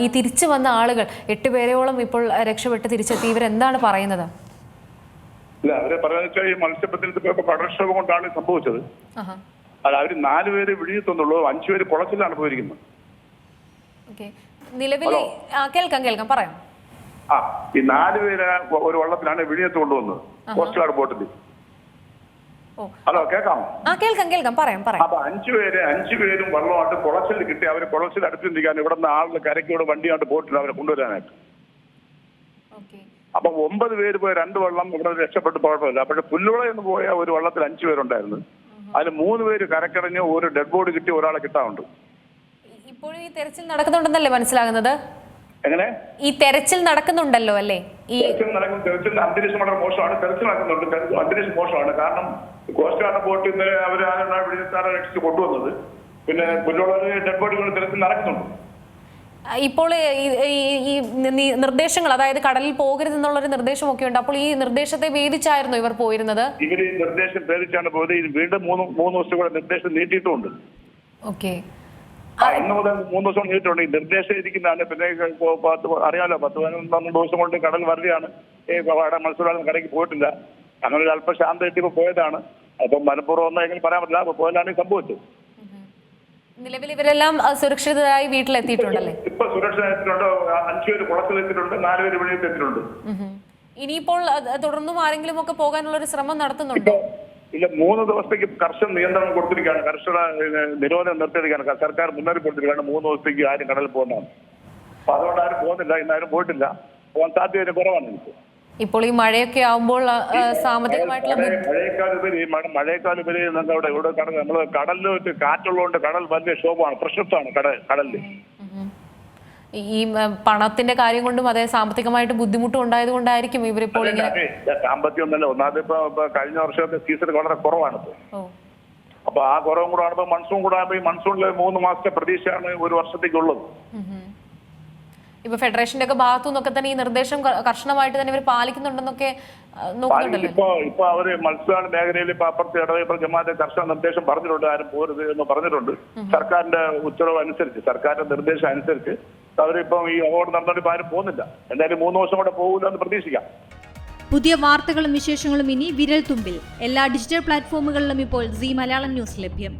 ഈ തിരിച്ചു വന്ന ആളുകൾ 8 പേരോളം ഇപ്പോൾ രക്ഷപ്പെട്ട് തിരിച്ചെത്തി, ഇവരെന്താണ് പറയുന്നത്? ഇല്ല, അവരെ പറയുന്നത് ഈ മത്സ്യബന്ധനത്തിൽ കടൽക്ഷോഭം കൊണ്ടാണ് സംഭവിച്ചത്. അത് അവർ 4 പേര് വിഴിഞ്ഞെത്തുന്നുള്ളൂ, 5 പേര് കുളച്ചിലാണ് പോയിരിക്കുന്നത്. നിലവിൽ കേൾക്കാം പറയാം. ഈ 4 പേര് ഒരു വള്ളത്തിലാണ് വിഴിഞ്ഞത്ത് കൊണ്ടുവന്നത്, കോസ്റ്റ് ഗാർഡ് ബോട്ടിൽ. ഹലോ, കേൾക്കാമോ? കേൾക്കാം പറയാം. അപ്പൊ 5 പേരും വള്ളമായിട്ട് കുളച്ചിൽ കിട്ടി. അവര് കുളച്ചിൽ അടുത്തിരിക്കാൻ ഇവിടെ നിന്ന് ആളുകൾ കരയ്ക്കോട് വണ്ടിയായിട്ട് പോയിട്ടില്ല അവരെ കൊണ്ടുവരാനായിട്ട്. അപ്പൊ 9 പേര് പോയി 2 വള്ളം ഇവിടെ രക്ഷപ്പെട്ട് കുഴപ്പമില്ല. പക്ഷെ പുല്ലുവിള എന്ന് പോയ ഒരു വള്ളത്തിൽ 5 പേരുണ്ടായിരുന്നു. അതിൽ 3 പേര് കരക്കിറങ്ങി ഒരു ഡെഡ് ബോഡി കിട്ടി, ഒരാളെ കിട്ടാറുണ്ട്. ഇപ്പോഴും ഈ തെരച്ചിൽ നടക്കുന്നുണ്ടെന്നല്ലേ മനസ്സിലാകുന്നത്? എങ്ങനെ? ഈ തെരച്ചിൽ നടക്കുന്നുണ്ടല്ലോ അല്ലേ? തെരച്ചിൽ അന്തരീക്ഷം വളരെ മോശമാണ്. തെരച്ചിൽ നടക്കുന്നുണ്ട്, അന്തരീക്ഷം മോശമാണ്. കാരണം കോസ്റ്റ് ഗാർഡ് ബോട്ട് ഇന്നലെ അവരാണ് വിഴിഞ്ഞത്താറെ രക്ഷിച്ച് കൊണ്ടുവന്നത്. പിന്നെ പുല്ലുവിള ഡെഡ് ബോഡികൾ തെരച്ചിൽ നടക്കുന്നുണ്ട്. ഇപ്പോൾ ഈ നിർദ്ദേശങ്ങൾ, അതായത് കടലിൽ പോകരുതെന്നുള്ളൊരു നിർദ്ദേശമൊക്കെ ഉണ്ട്. അപ്പോൾ ഈ നിർദ്ദേശത്തെ ഭേദിച്ചായിരുന്നു ഇവർ പോയിരുന്നത്? ഇവർ ഈ നിർദ്ദേശം ഭേദിച്ചാണ് പോയത്. വീണ്ടും 3 ദിവസം കൂടെ നിർദ്ദേശം നീട്ടിയിട്ടുമുണ്ട്. ഇന്ന് മുതൽ 3 ദിവസം നീട്ടിട്ടുണ്ട്. ഈ നിർദ്ദേശം ഇരിക്കുന്നതാണ്. പിന്നെ അറിയാലോ, 10-12 ദിവസം കൊണ്ട് കടൽ വരികയാണ്. മത്സ്യത്തൊഴിലാളികൾ കടയ്ക്ക് പോയിട്ടില്ല. അങ്ങനെ ഒരു അല്പം ശാന്ത കിട്ടിയപ്പോൾ പോയതാണ്. അപ്പം മനഃപൂർവ്വം ഒന്നും എങ്ങനെ പറയാൻ പറ്റില്ല. അപ്പൊ പോയതാണ് ഈ സംഭവിച്ചത്. നിലവിൽ ഇവരെല്ലാം സുരക്ഷിതരായി വീട്ടിലെത്തിയിട്ടുണ്ടല്ലേ? ഇപ്പൊ സുരക്ഷിതത്തിലുണ്ട്. 5 പേര് കുളത്തിലെത്തിയിട്ടുണ്ട്, 4 പേര് വെളിയിലെത്തിയിട്ടുണ്ട്. ഇനിയിപ്പോൾ തുടർന്നും ആരെങ്കിലും ഒക്കെ പോകാനുള്ള ഒരു ശ്രമം നടത്തുന്നുണ്ടോ? ഇല്ല, 3 ദിവസത്തേക്ക് കർശന നിയന്ത്രണം കൊടുത്തിരിക്കുകയാണ്. കർശന നിരോധനം നിർത്തിയിരിക്കുകയാണ്. സർക്കാർ മുന്നറിയിപ്പ് കൊടുത്തിരിക്കുകയാണ് 3 ദിവസത്തേക്ക് ആരും കടലിൽ പോകുന്നതാണ്. അപ്പൊ അതുകൊണ്ട് ആരും പോകുന്നില്ല. ഇന്നാരും പോയിട്ടില്ല. പോകാൻ സാധ്യത കുറവാണ് എനിക്ക്. ഇപ്പോൾ ഈ മഴയൊക്കെ ആവുമ്പോൾ സാമ്പത്തികമായിട്ടുള്ള മഴയേക്കാളുപരി ഇവിടെ നമ്മൾ കടലിൽ കാറ്റുള്ളതുകൊണ്ട് കടൽ വലിയ ക്ഷോഭമാണ്, പ്രക്ഷുബ്ധമാണ് കടലിൽ. ഈ പണത്തിന്റെ കാര്യം കൊണ്ടും അതേ സാമ്പത്തികമായിട്ട് ബുദ്ധിമുട്ട് ഉണ്ടായത് കൊണ്ടായിരിക്കും ഇവരിപ്പോൾ സാമ്പത്തികം ഒന്നല്ല. ഒന്നാമത് ഇപ്പൊ കഴിഞ്ഞ വർഷത്തെ സീസൺ വളരെ കുറവാണ്. അപ്പൊ ആ കുറവും കൂടെ ആകുമ്പോൾ മൺസൂൺ കൂടെ ആകുമ്പോൾ ഈ മൺസൂണിൽ 3 മാസത്തെ പ്രതീക്ഷയാണ് ഒരു വർഷത്തേക്കുള്ളത്. ഇപ്പൊ ഫെഡറേഷന്റെ ഒക്കെ ഭാഗത്തു നിന്നൊക്കെ തന്നെ ഈ നിർദ്ദേശം കർശനമായിട്ട് തന്നെ ഇവർ പാലിക്കുന്നുണ്ടെന്നൊക്കെ നോക്കുന്നുണ്ടല്ലോ. ഇപ്പൊ അവര് മത്സ്യബന്ധന മേഖലയിൽ ഇപ്പൊ അപ്പുറത്തെ ഇടവൈപ്പുറം ജമാഅത്തെ കർശന നിർദ്ദേശം പറഞ്ഞിട്ടുണ്ട്, ആരും പോരുത് എന്ന് പറഞ്ഞിട്ടുണ്ട്. സർക്കാരിന്റെ ഉത്തരവ് അനുസരിച്ച്, സർക്കാരിന്റെ നിർദ്ദേശം അനുസരിച്ച് അവരിപ്പം ഈ അവാർഡ് നടന്നിട്ട് ആരും പോകുന്നില്ല. എന്തായാലും 3 ദിവസം കൂടെ പോകില്ല എന്ന് പ്രതീക്ഷിക്കാം. പുതിയ വാർത്തകളും വിശേഷങ്ങളും ഇനി വിരൽ തുമ്പിൽ. എല്ലാ ഡിജിറ്റൽ പ്ലാറ്റ്ഫോമുകളിലും ഇപ്പോൾ സീ മലയാളം ന്യൂസ് ലഭ്യം.